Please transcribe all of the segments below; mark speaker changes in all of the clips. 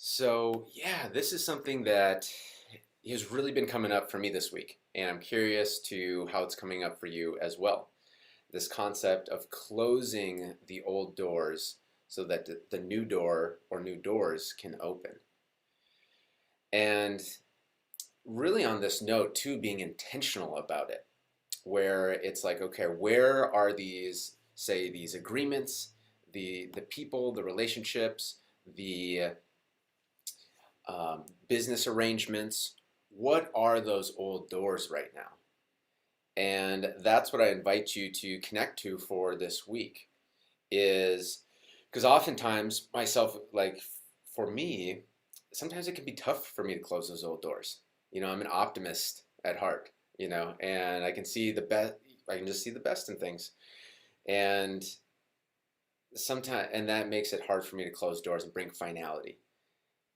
Speaker 1: So, yeah, this is something that has really been coming up for me this week, and I'm curious to how it's coming up for you as well. This concept of closing the old doors so that the new door or new doors can open. And really, on this note, too, being intentional about it, where it's like, okay, where are these, say, these agreements, the people, the relationships, the business arrangements. What are those old doors right now? And that's what I invite you to connect to for this week is because oftentimes myself, like for me, sometimes it can be tough for me to close those old doors. I'm an optimist at heart, and I can see the best, I can just see the best in things. And sometimes, and that makes it hard for me to close doors and bring finality.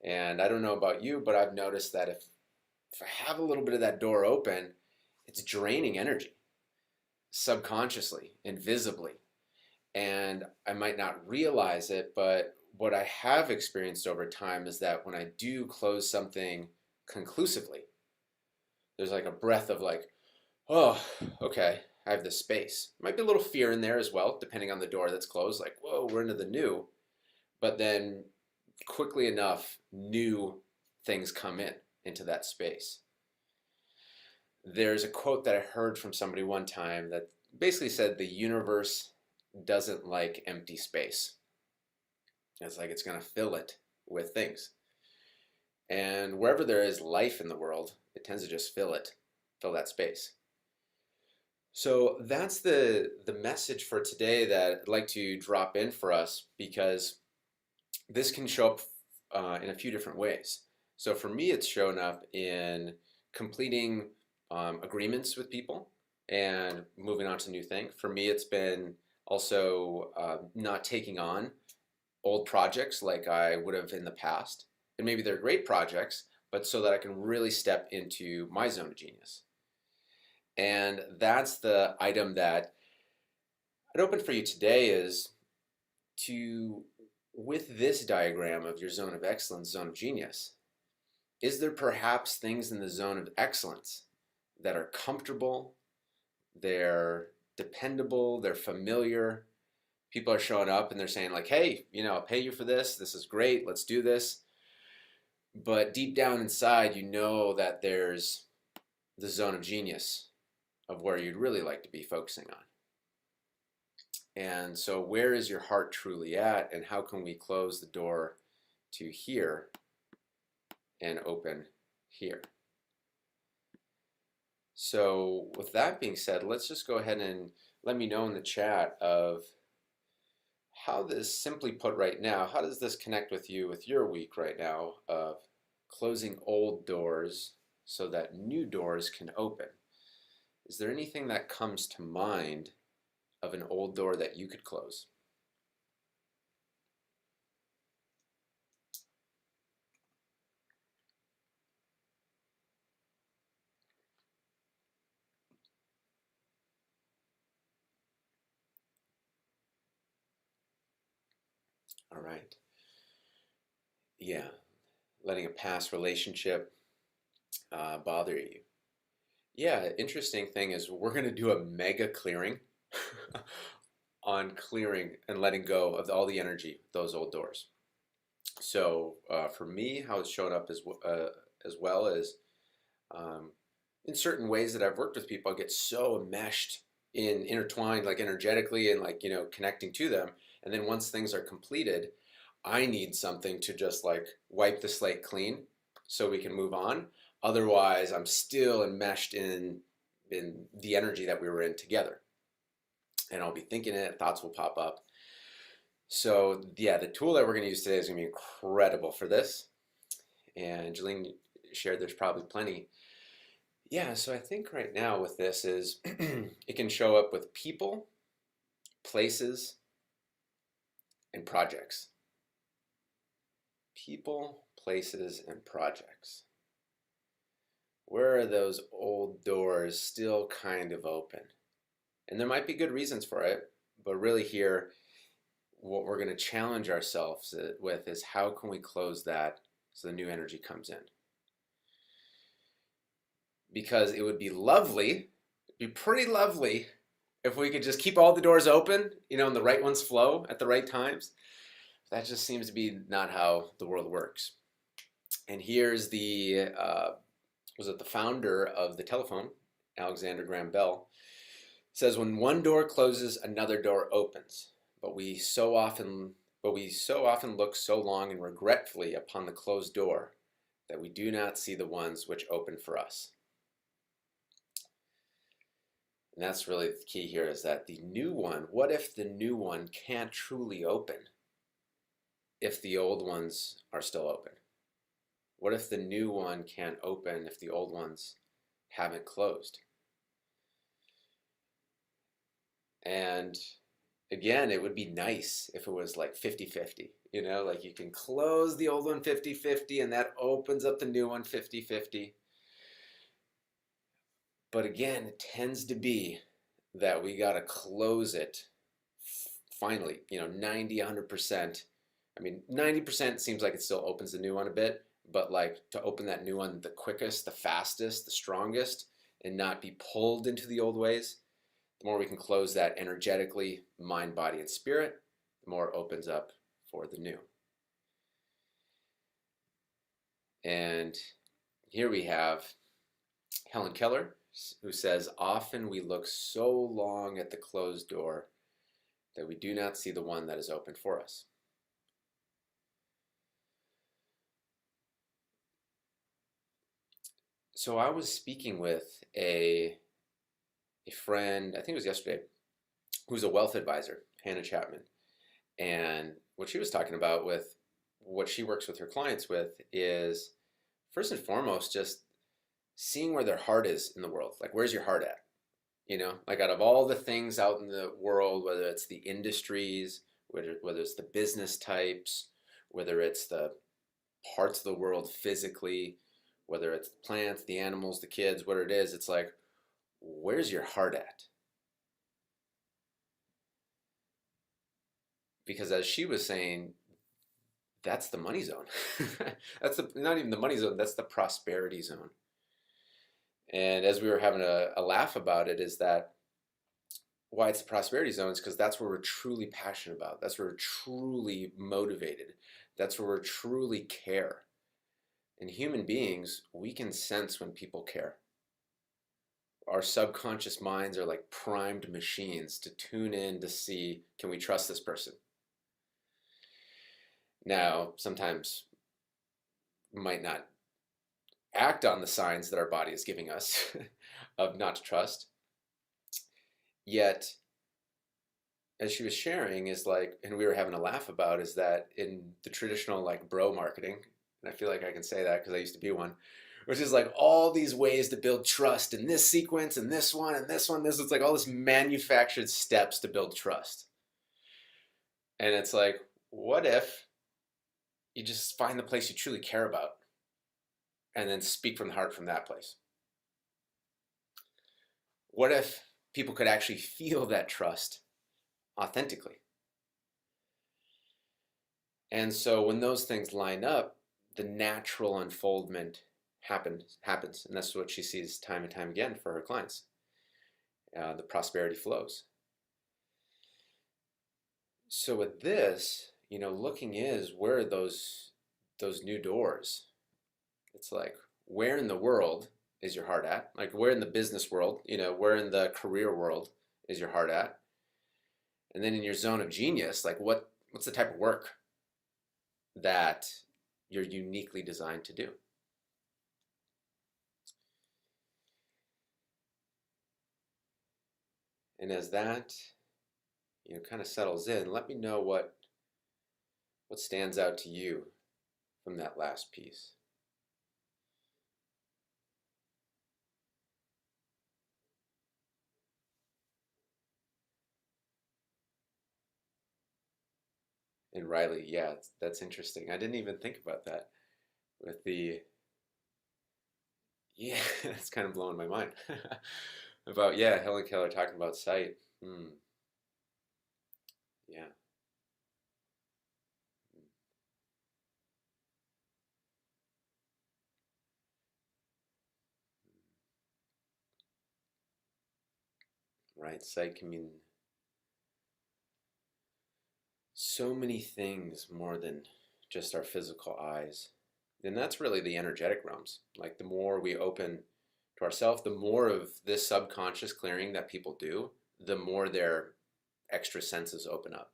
Speaker 1: And I don't know about you, but I've noticed that if I have a little bit of that door open, it's draining energy subconsciously, invisibly. And I might not realize it, but what I have experienced over time is that when I do close something conclusively, there's like a breath of like, oh, okay, I have this space. Might be a little fear in there as well, depending on the door that's closed, like, whoa, we're into the new. But then quickly enough, new things come into that space. There's a quote that I heard from somebody one time that basically said the universe doesn't like empty space. It's like it's going to fill it with things. And wherever there is life in the world, it tends to just fill that space. So that's the message for today that I'd like to drop in for us because this can show up in a few different ways. So for me, it's shown up in completing agreements with people and moving on to new things. For me, it's been also not taking on old projects like I would have in the past. And maybe they're great projects, but so that I can really step into my zone of genius. And that's the item that I'd open for you today is to, with this diagram of your zone of excellence, zone of genius, is there perhaps things in the zone of excellence that are comfortable, they're dependable, they're familiar? People are showing up and they're saying like, hey, I'll pay you for this. This is great. Let's do this. But deep down inside, you know that there's the zone of genius of where you'd really like to be focusing on. And so where is your heart truly at, and how can we close the door to here and open here? So with that being said, let's just go ahead and let me know in the chat of how this, simply put right now, how does this connect with you with your week right now of closing old doors so that new doors can open? Is there anything that comes to mind of an old door that you could close? All right. Yeah, letting a past relationship bother you. Yeah, interesting thing is we're going to do a mega clearing on clearing and letting go of all the energy, those old doors. So for me, how it's shown up as well as in certain ways that I've worked with people, I get so enmeshed intertwined, like energetically and like, connecting to them. And then once things are completed, I need something to just like wipe the slate clean so we can move on. Otherwise, I'm still enmeshed in the energy that we were in together. And I'll be thinking it, thoughts will pop up. So yeah, the tool that we're going to use today is going to be incredible for this. And Jeline shared there's probably plenty. Yeah, so I think right now with this is it can show up with people, places, and projects. People, places, and projects. Where are those old doors still kind of open? And there might be good reasons for it, but really here, what we're going to challenge ourselves with is how can we close that So the new energy comes in. Because it would be lovely, it'd be pretty lovely if we could just keep all the doors open, and the right ones flow at the right times. That just seems to be not how the world works. And here's the founder of the telephone, Alexander Graham Bell, says, when one door closes, another door opens. But we so often look so long and regretfully upon the closed door that we do not see the ones which open for us. And that's really the key here, is that the new one, what if the new one can't truly open if the old ones are still open? What if the new one can't open if the old ones haven't closed? And again, it would be nice if it was like 50-50, like you can close the old one 50-50 and that opens up the new one 50-50. But again, it tends to be that we got to close it finally, 90, 100%. I mean, 90% seems like it still opens the new one a bit, but like to open that new one the quickest, the fastest, the strongest, and not be pulled into the old ways, the more we can close that energetically, mind, body, and spirit, the more it opens up for the new. And here we have Helen Keller, who says, often we look so long at the closed door that we do not see the one that is open for us. So I was speaking with a friend, I think it was yesterday, who's a wealth advisor, Hannah Chapman. And what she was talking about with what she works with her clients with is, first and foremost, just seeing where their heart is in the world. Like, where's your heart at? Like out of all the things out in the world, whether it's the industries, whether it's the business types, whether it's the parts of the world physically, whether it's the plants, the animals, the kids, whatever it is, it's like, where's your heart at? Because as she was saying, that's the money zone. That's not even the money zone, that's the prosperity zone. And as we were having a laugh about it, is that why it's the prosperity zone is because that's where we're truly passionate about. That's where we're truly motivated. That's where we're truly care. And human beings, we can sense when people care. Our subconscious minds are like primed machines to tune in to see, can we trust this person? Now, sometimes we might not act on the signs that our body is giving us of not to trust. Yet, as she was sharing, is like, and we were having a laugh about, is that in the traditional like bro marketing, and I feel like I can say that because I used to be one, which is like all these ways to build trust in this sequence and this one and this one, this, it's like all this manufactured steps to build trust. And it's like, what if you just find the place you truly care about and then speak from the heart from that place? What if people could actually feel that trust authentically? And so when those things line up, the natural unfoldment happens. And that's what she sees time and time again for her clients. The prosperity flows. So with this, looking is, where are those new doors? It's like, where in the world is your heart at? Like, where in the business world, where in the career world is your heart at? And then in your zone of genius, like what's the type of work that you're uniquely designed to do? And as that, kind of settles in, let me know what stands out to you from that last piece. And Riley, yeah, that's interesting. I didn't even think about that with yeah, it's kind of blowing my mind. About, yeah, Helen Keller talking about sight. Yeah. right? Sight can mean so many things more than just our physical eyes. And that's really the energetic realms. Like the more we open to ourselves, the more of this subconscious clearing that people do, the more their extra senses open up.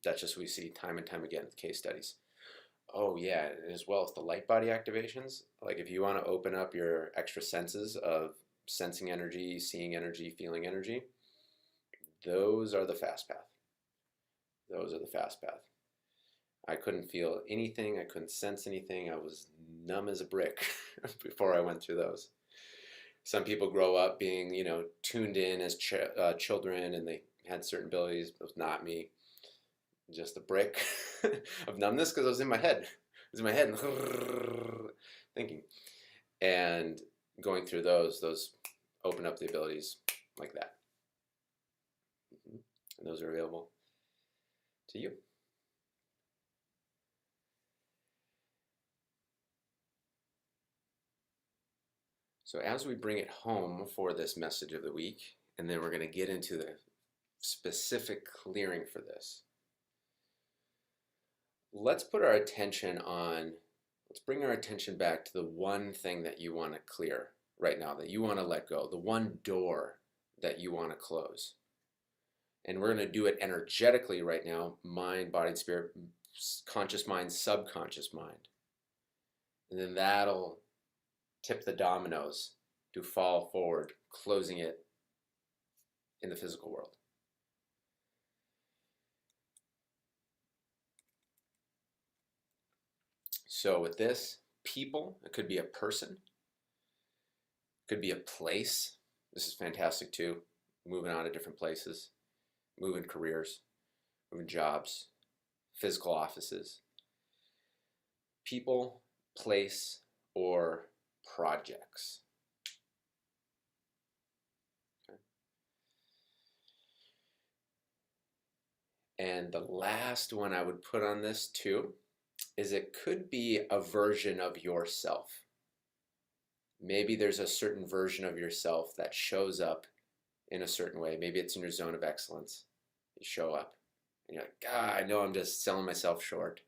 Speaker 1: That's just what we see time and time again with case studies. Oh yeah, as well as the light body activations. Like if you want to open up your extra senses of sensing energy, seeing energy, feeling energy, those are the fast path. Those are the fast path. I couldn't feel anything. I couldn't sense anything. I was numb as a brick before I went through those. Some people grow up being, tuned in as children, and they had certain abilities. It was not me. Just a brick of numbness because I was in my head. It was in my head and thinking. And going through those open up the abilities like that. And those are available to you. So as we bring it home for this message of the week, and then we're going to get into the specific clearing for this. Let's bring our attention back to the one thing that you want to clear right now, that you want to let go, the one door that you want to close. And we're going to do it energetically right now, mind, body, and spirit, conscious mind, subconscious mind. And then that'll tip the dominoes to fall forward, closing it in the physical world. So with this, people, it could be a person, it could be a place. This is fantastic too. Moving on to different places, moving careers, moving jobs, physical offices, people, place, or projects. Okay. And the last one I would put on this too is it could be a version of yourself. Maybe there's a certain version of yourself that shows up in a certain way. Maybe it's in your zone of excellence. You show up and you're like, God, I know I'm just selling myself short,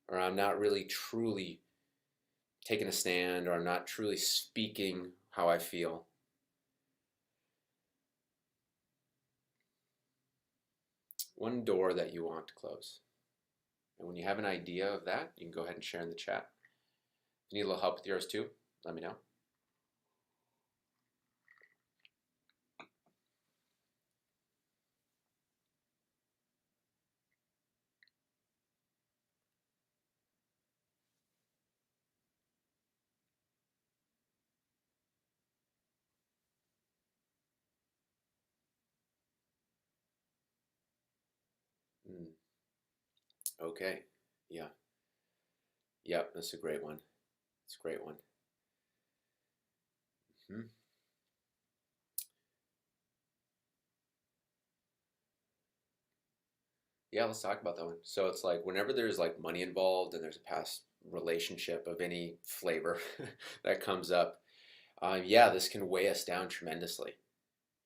Speaker 1: or I'm not really truly taking a stand, or I'm not truly speaking how I feel. One door that you want to close. And when you have an idea of that, you can go ahead and share in the chat. If you need a little help with yours too, let me know. Okay, yeah. Yep, that's a great one. It's a great one. Yeah, let's talk about that one. So it's like whenever there's like money involved and there's a past relationship of any flavor that comes up, yeah, this can weigh us down tremendously,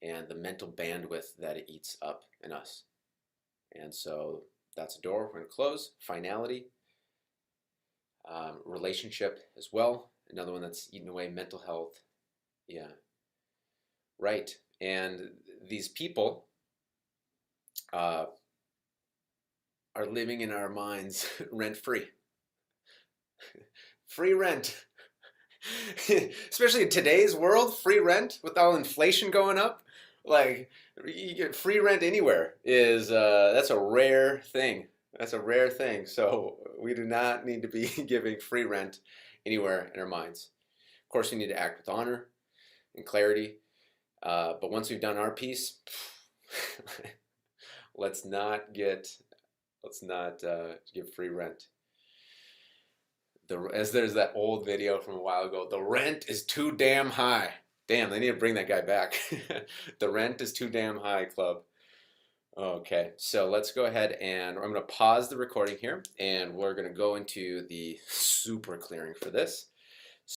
Speaker 1: and the mental bandwidth that it eats up in us. And so that's a door we're going to close. Finality, relationship as well. Another one that's eating away, mental health. Yeah, right. And these people are living in our minds rent free. Free rent. Especially in today's world, free rent with all inflation going up. Like, you get free rent anywhere is that's a rare thing. That's a rare thing. So we do not need to be giving free rent anywhere in our minds. Of course, we need to act with honor and clarity. But once we've done our piece, let's not give free rent. As there's that old video from a while ago, the rent is too damn high. Damn, they need to bring that guy back. The rent is too damn high club. Okay, so let's go ahead and I'm going to pause the recording here, and we're going to go into the super clearing for this.